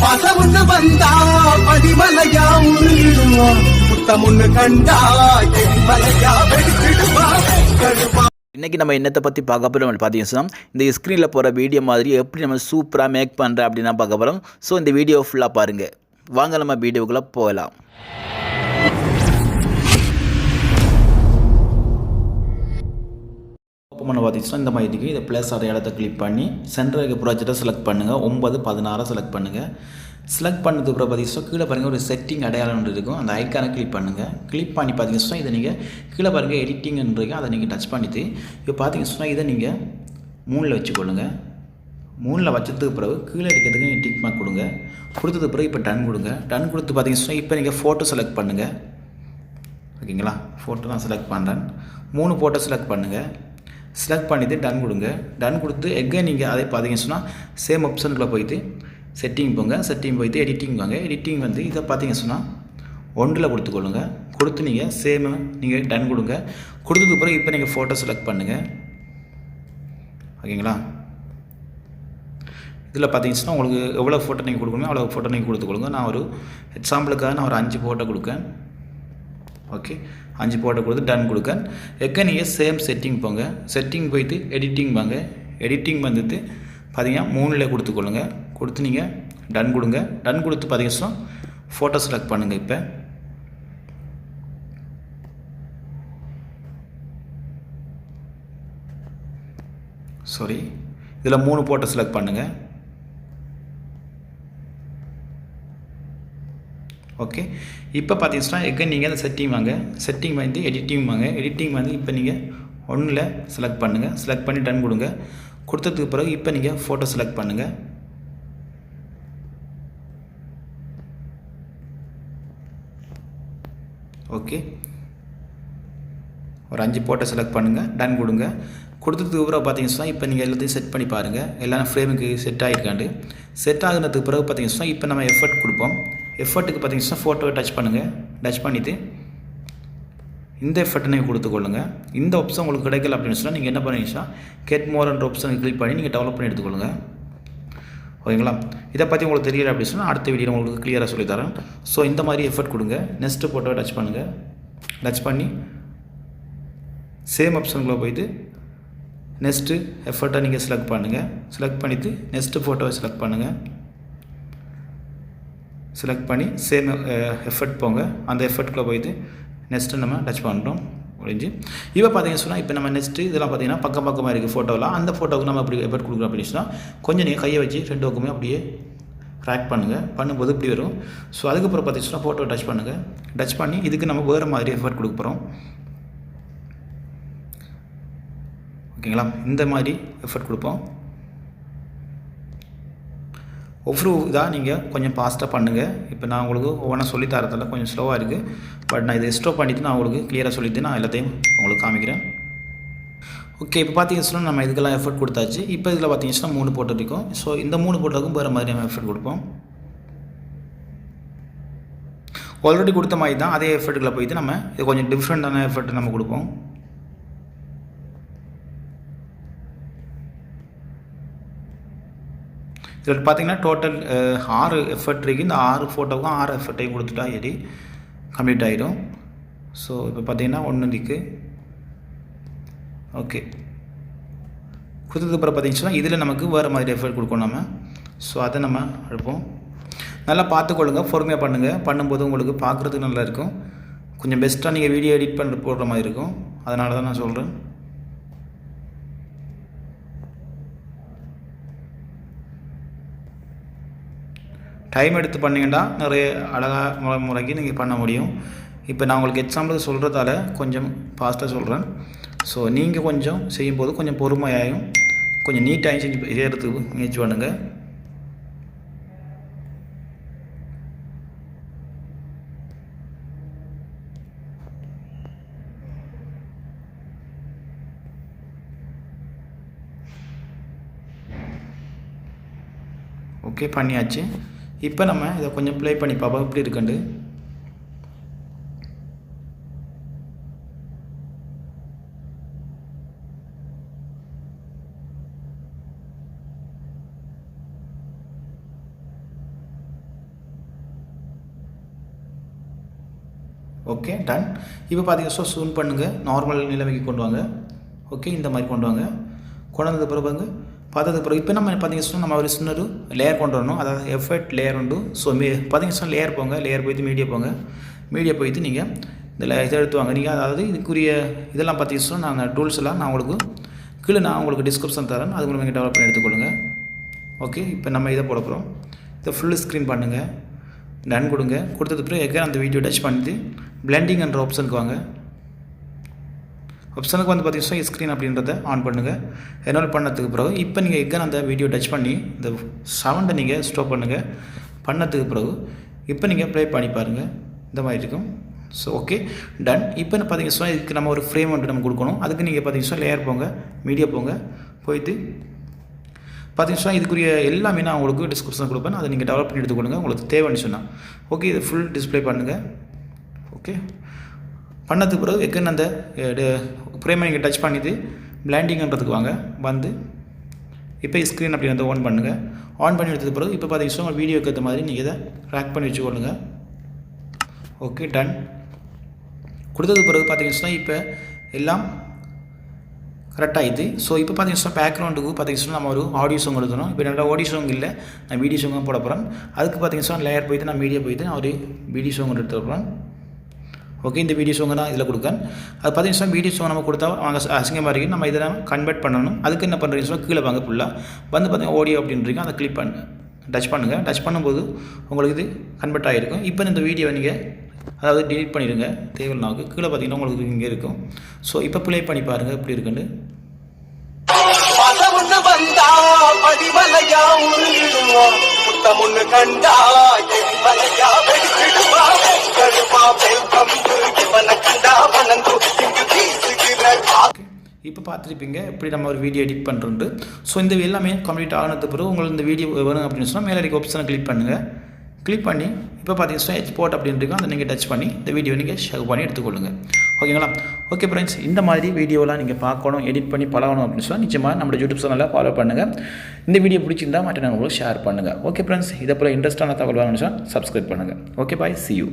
பசமுன்னு வந்தா படிமலையா உருகிடுவான் முத்தமுன்னு கண்டா எரிமலையா வெடிச்சிடுவான். இன்றைக்கி நம்ம என்னத்தை பற்றி பார்க்க போகிறோம் பார்த்தீங்கன்னா இந்த ஸ்க்ரீனில் போகிற வீடியோ மாதிரி எப்படி நம்ம சூப்பராக மேக் பண்ணுறேன் அப்படின்னு தான் பார்க்க போகிறோம். ஸோ இந்த வீடியோ ஃபுல்லாக பாருங்கள். வாங்க நம்ம வீடியோக்குள்ளே போகலாம். ஓப்பன் பண்ண பார்த்தீங்கன்னா இந்த மாதிரி இதை ப்ளஸ் அடையாளத்தை கிளிக் பண்ணி சென்டருக்கு ப்ராஜெக்டை செலக்ட் பண்ணுங்கள். 9, 16 செலக்ட் பண்ணுங்கள். செலக்ட் பண்ணதுக்கு அப்புறம் பார்த்தீங்கன்னா கீழே பாருங்கள் ஒரு செட்டிங் அடையாளம் இருக்கும். அந்த ஐக்கானை கிளிக் பண்ணுங்கள். கிளிக் பண்ணி பார்த்தீங்கன்னா இதை நீங்கள் கீழே பாருங்கள் எடிட்டிங்ன்றது அதை நீங்கள் டச் பண்ணிவிட்டு இப்போ பார்த்தீங்கன்னா இதை நீங்கள் 3ல் வச்சுக்கொள்ளுங்க. 3ல் வச்சதுக்கு பிறகு கீழே இருக்கிறதுக்கு நீங்கள் டிக் மார்க் கொடுங்க. கொடுத்ததுக்கு பிறகு இப்போ டன் கொடுங்க. டன் கொடுத்து பார்த்தீங்கன்னா இப்போ நீங்கள் ஃபோட்டோ செலக்ட் பண்ணுங்கள். ஓகேங்களா, ஃபோட்டோ நான் செலக்ட் பண்ணுறேன். 3 ஃபோட்டோ செலக்ட் பண்ணுங்கள். செலக்ட் பண்ணிவிட்டு டன் கொடுங்க. டன் கொடுத்து எங்கே நீங்கள் அதை பார்த்தீங்கன்னா சேம் ஆப்ஷனுக்குள்ளே போயிட்டு செட்டிங் போங்க. செட்டிங் போயிட்டு எடிட்டிங் வாங்க. எடிட்டிங் வந்து இதை பார்த்தீங்கன்னு சொன்னால் 1ல் கொடுத்துக்கொள்ளுங்க. கொடுத்து நீங்கள் சேமு நீங்கள் டன் கொடுங்க. கொடுத்ததுக்கு பிறகு இப்போ நீங்கள் ஃபோட்டோ செலக்ட் பண்ணுங்கள். ஓகேங்களா, இதில் பார்த்தீங்கன்னா உங்களுக்கு எவ்வளோ ஃபோட்டோ நீங்கள் கொடுக்கணுமோ அவ்வளோ ஃபோட்டோ நீங்கள் கொடுத்துக்கொள்ளுங்க. நான் ஒரு எக்ஸாம்பிளுக்காக நான் ஒரு 5 ஃபோட்டோ கொடுக்கேன். ஓகே, 5 ஃபோட்டோ கொடுத்து டன் கொடுக்க. எங்கே நீங்கள் சேம் செட்டிங் போங்க. செட்டிங் போயிட்டு எடிட்டிங் வாங்க. எடிட்டிங் வந்துட்டு பார்த்தீங்கன்னா 3ல் கொடுத்துக்கொள்ளுங்க. கொடுத்து நீங்கள் டன் கொடுங்க. டன் கொடுத்து பார்த்தீங்கன்னா ஃபோட்டோ செலக்ட் பண்ணுங்கள். இப்போ சாரி இதில் 3 ஃபோட்டோ செலக்ட் பண்ணுங்கள். ஓகே, இப்போ பார்த்தீங்கன்னா எங்கே நீங்கள் அந்த செட்டிங் வாங்க. செட்டிங் வந்து எடிட்டிங் வாங்க. எடிட்டிங் வந்து இப்போ நீங்கள் 1ல் செலக்ட் பண்ணுங்கள். செலக்ட் பண்ணி டன் கொடுங்க. கொடுத்ததுக்கு பிறகு இப்போ நீங்கள் ஃபோட்டோ செலக்ட் பண்ணுங்கள். ஓகே, ஒரு 5 ஃபோட்டோ செலக்ட் பண்ணுங்கள். டன் கொடுங்க. கொடுத்ததுக்கு பிறகு பார்த்தீங்கன்னா இப்போ நீங்கள் எல்லாத்தையும் செட் பண்ணி பாருங்கள். எல்லாம் ஃப்ரேமுக்கு செட் ஆகிருக்காண்டு. செட் ஆகுனதுக்கு பிறகு பார்த்தீங்கன்னா இப்போ நம்ம எஃபர்ட் கொடுப்போம். எஃபர்ட்டுக்கு பார்த்தீங்கன்னா ஃபோட்டோவை டச் பண்ணுங்கள். டச் பண்ணிவிட்டு இந்த எஃபர்ட்டை நீங்கள் கொடுத்துக்கொள்ளுங்க. இந்த ஆப்ஷன் உங்களுக்கு கிடைக்கல அப்படின்னு சொன்னால் நீங்கள் என்ன பண்ணுவீங்கன்னா கெட் மோர்ன்ற ஆப்ஷனை கிளிக் பண்ணி நீங்கள் டெவலப் பண்ணி எடுத்துக்கொள்ளுங்க. ஓகேங்களா, இதை பற்றி உங்களுக்கு தெரியல அப்படின்னு சொன்னால் அடுத்த வீடியோ உங்களுக்கு கிளியராக சொல்லித்தரேன். ஸோ இந்த மாதிரி எஃபர்ட் கொடுங்க. நெக்ஸ்ட்டு ஃபோட்டோவை டச் பண்ணுங்கள். டச் பண்ணி சேம் ஆப்ஷனுக்குள்ளே போயிட்டு நெக்ஸ்ட்டு எஃபர்ட்டை நீங்கள் செலக்ட் பண்ணுங்கள். செலக்ட் பண்ணிவிட்டு நெக்ஸ்ட்டு ஃபோட்டோவை செலக்ட் பண்ணுங்கள். செலக்ட் பண்ணி சேம் எஃபர்ட் போங்க. அந்த எஃபர்ட்டுக்குள்ளே போயிட்டு நெக்ஸ்ட்டு நம்ம டச் பண்ணுறோம் முடிஞ்சு. இப்போ பார்த்தீங்கன்னா சொன்னால் இப்போ நம்ம நெக்ஸ்ட்டு இதெல்லாம் பார்த்தீங்கன்னா பக்கமாக இருக்குது ஃபோட்டோலாம். அந்த ஃபோட்டோவுக்கு நம்ம அப்படி எஃபர்ட் கொடுக்குறோம் அப்படின்னு சொன்னால் கொஞ்சம் நீங்கள் கையை வச்சு 2 பக்கமே அப்படியே ட்ராக் பண்ணுங்கள். பண்ணும்போது இப்படி வரும். ஸோ அதுக்கப்புறம் பார்த்தீங்கன்னா ஃபோட்டோ டச் பண்ணுங்கள். டச் பண்ணி இதுக்கு நம்ம வேறு மாதிரி எஃபர்ட் கொடுக்க போகிறோம். ஓகேங்களா, இந்த மாதிரி எஃபர்ட் கொடுப்போம். ஒவ்வொரு இதாக நீங்கள் கொஞ்சம் ஃபாஸ்ட்டாக பண்ணுங்கள். இப்போ நான் உங்களுக்கு ஒவ்வொன்றா சொல்லி தரதில் கொஞ்சம் ஸ்லோவாக இருக்குது. பட் நான் இதை ஸ்டாப் பண்ணிவிட்டு நான் உங்களுக்கு கிளியராக சொல்லிவிட்டு நான் எல்லாத்தையும் உங்களுக்கு காமிக்கிறேன். ஓகே, இப்போ பார்த்தீங்கன்னா நம்ம இதுக்கெல்லாம் எஃபர்ட் கொடுத்தாச்சு. இப்போ இதில் பார்த்தீங்கன்னா 3 ஃபோட்டோ இருக்கும். ஸோ இந்த 3 ஃபோட்டோவுக்கும் வேறு மாதிரி நம்ம எஃபர்ட் கொடுப்போம். ஆல்ரெடி கொடுத்த மாதிரி தான் அதே எஃபர்ட்டுக்குள்ளே போயிட்டு நம்ம இது கொஞ்சம் டிஃப்ரெண்ட்டான எஃபர்ட் நம்ம கொடுப்போம். இதில் பார்த்தீங்கன்னா டோட்டல் 6 எஃபர்ட் இருக்குது. இந்த 6 ஃபோட்டோவுக்கும் 6 எஃபர்ட்டையும் கொடுத்துட்டா எடி கம்ப்ளீட் ஆகிடும். ஸோ இப்போ பார்த்தீங்கன்னா 1 இருக்குது. ஓகே, கொடுத்ததுக்கு அப்புறம் பார்த்தீங்கன்னா இதில் நமக்கு வேறு மாதிரி எஃபர்ட் கொடுக்கணும் நம்ம. ஸோ அதை நம்ம அழுப்போம். நல்லா பார்த்துக்கொள்ளுங்க. பொறுமையாக பண்ணுங்கள். பண்ணும்போது உங்களுக்கு பார்க்குறதுக்கு நல்லா இருக்கும். கொஞ்சம் பெஸ்ட்டாக நீங்கள் வீடியோ எடிட் பண்ண போடுற மாதிரி இருக்கும். அதனால தான் நான் சொல்கிறேன். டைம் எடுத்து பண்ணிங்கன்னா நிறைய அழகாக முறைக்கு நீங்கள் பண்ண முடியும். இப்போ நான் உங்களுக்கு எக்ஸாம்பிளுக்கு சொல்கிறதால கொஞ்சம் ஃபாஸ்ட்டாக சொல்கிறேன். ஸோ நீங்கள் கொஞ்சம் செய்யும்போது கொஞ்சம் பொறுமையாயும் கொஞ்சம் நீட்டாகவும் செஞ்சு செய்கிறதுக்கு முயற்சி பண்ணுங்கள். ஓகே, பண்ணியாச்சு. இப்போ நம்ம இதை கொஞ்சம் ப்ளே பண்ணி பார்ப்போம் எப்படி இருக்குண்டு. Okay done. இப்போ பார்த்தீங்கன்னா ஜூம் பண்ணுங்கள், நார்மல் நிலைமைக்கு கொண்டு வாங்க. ஓகே இந்த மாதிரி கொண்டு வாங்க. கொண்டு வந்தது பிறகு பார்த்தது பிறகு இப்போ நம்ம பார்த்தீங்கன்னா நம்ம ஒரு சின்ன ஒரு லேயர் கொண்டு வரணும். அதாவது எஃபெக்ட் லேயர் உண்டு. ஸோ பார்த்தீங்கன்னா லேயர் போங்க, லேயர் போயிட்டு மீடியா போங்க. மீடியா போயிட்டு நீங்கள் இதில் இதை எடுத்துவாங்க. நீங்கள் அதாவது இதுக்குரிய இதெல்லாம் பார்த்தீங்கன்னா நான் டூல்ஸ் எல்லாம் நான் உங்களுக்கு கீழே நான் உங்களுக்கு டிஸ்கிரிப்ஷன் தரேன், அது மூலம் நீங்கள் டெவலப் பண்ணி எடுத்துக்கொள்ளுங்கள். ஓகே இப்போ நம்ம இதை போட போகிறோம். இதை ஃபுல் ஸ்க்ரீன் பண்ணுங்கள், டன் கொடுங்க. கொடுத்தது பிறகு எங்கே அந்த வீடியோ டச் பண்ணிட்டு பிளெண்டிங் என்ற ஆப்ஷனுக்கு வாங்க. ஆப்ஷனுக்கு வந்து பார்த்தீங்கன்னா ஸ்க்ரீன் அப்படின்றத ஆன் பண்ணுங்கள். என்னால் பண்ணதுக்கு பிறகு இப்போ நீங்கள் எங்கே அந்த வீடியோ டச் பண்ணி இந்த சவுண்டை நீங்கள் ஸ்டாப் பண்ணுங்கள். பண்ணதுக்கு பிறகு இப்போ நீங்கள் ப்ளே பண்ணி பாருங்கள், இந்த மாதிரி இருக்கும். So okay done. இப்போ பார்த்தீங்கன்னா இதுக்கு நம்ம ஒரு ஃப்ரேம் வந்து நம்ம கொடுக்கணும். அதுக்கு நீங்கள் பார்த்தீங்கன்னா லேயர் போங்க, மீடியா போங்க. போயிட்டு பார்த்தீங்கன்னா இதுக்குரிய எல்லாமே நான் உங்களுக்கு டிஸ்கிரிப்ஷன் கொடுப்பேன், அதை நீங்கள் டெவலப் பண்ணி எடுத்துக்கொள்ளுங்க உங்களுக்கு தேவைன்னு சொன்னால். ஓகே இதை ஃபுல் டிஸ்பிளே பண்ணுங்கள். ஓகே பண்ணதுக்கு பிறகு எக்கன்னு அந்த ஃப்ரேமை நீங்கள் டச் பண்ணிவிட்டு பிளாண்டிங்ன்றதுக்கு வாங்க. வந்து இப்போ ஸ்க்ரீன் அப்படி வந்து ஆன் பண்ணுங்கள். ஆன் பண்ணி எடுத்தது பிறகு இப்போ பார்த்தீங்கன்னா உங்கள் வீடியோக்கு ஏற்ற மாதிரி நீங்கள் இதை ட்ராக் பண்ணி வச்சுக்கொள்ளுங்க. Okay done. கொடுத்தது பிறகு பார்த்தீங்கன்னா இப்போ எல்லாம் கரெக்டாகிடுது. ஸோ இப்போ பார்த்தீங்கன்னா பேக்ரவுண்டுக்கு பார்த்தீங்கன்னா நம்ம ஒரு ஆடியோ சாங் எடுக்கணும். இப்போ நல்லா ஆடியோ சாங் இல்லை, நான் வீடியோ சாங் போட போகிறேன். அதுக்கு பார்த்தீங்கன்னா லேயர் போய்ட்டு நான் மீடியா போய்ட்டு நான் ஒரு வீடியோ சாங் எடுத்து போகிறேன். ஓகே இந்த வீடியோ சாங் தான் இதில் கொடுக்கேன். அது பார்த்தீங்கன்னா வீடியோ சாங் நம்ம கொடுத்தா அவங்க அசிங்கமாக இருக்குது, நம்ம இதை கன்வெர்ட் பண்ணணும். அதுக்கு என்ன பண்ணுறீங்கன்னா கீழே வாங்க ஃபுல்லாக வந்து பார்த்தீங்கன்னா ஆடியோ அப்படின்றீங்க, அதை கிளிக் டச் பண்ணுங்கள். டச் பண்ணும்போது உங்களுக்கு இது கன்வெர்ட் ஆகிருக்கும். இப்போ இந்த வீடியோவை நீங்கள் அதாவது டிலீட் பண்ணிடுங்க தேவையில்லாவுக்கு. கீழே பார்த்தீங்கன்னா உங்களுக்கு இங்கே இருக்கும். ஸோ இப்போ ப்ளே பண்ணி பாருங்கள் எப்படி இருக்குன்னு. இப்போ பார்த்துருப்பீங்க இப்படி நம்ம ஒரு வீடியோ எடிட் பண்ணுறது. ஸோ இந்த எல்லாமே கம்ப்ளீட் ஆனது பிறகு உங்களுக்கு இந்த வீடியோ வேணும் அப்படின்னு சொன்னால் மேலே இருக்க ஆப்ஷனை கிளிக் பண்ணுங்கள். கிளிக் பண்ணி இப்போ பார்த்தீங்கன்னா எக்ஸ்போர்ட் அப்படின்ட்டு அதை நீங்கள் டச் பண்ணி இந்த வீடியோ நீங்கள் ஷேர் பண்ணி எடுத்துக்கொள்ளுங்க. ஓகேங்களா? ஓகே ஃப்ரெண்ட்ஸ், இந்த மாதிரி வீடியோலாம் நீங்கள் பார்க்கணும், எடிட் பண்ணி பழகணும் அப்படின்னு சொன்னால் நிச்சயமாக நம்மளோட யூடியூப் சேனலில் ஃபாலோ பண்ணுங்கள். இந்த வீடியோ பிடிச்சிருந்தா மற்ற உங்களுக்கு ஷேர் பண்ணுங்கள். ஓகே ஃப்ரெண்ட்ஸ், இதை போல் இன்ட்ரெஸ்ட்டான தகவல் வேணும்னு சொன்னால் சப்ஸ்கிரைப் பண்ணுங்கள். Okay bye, see you.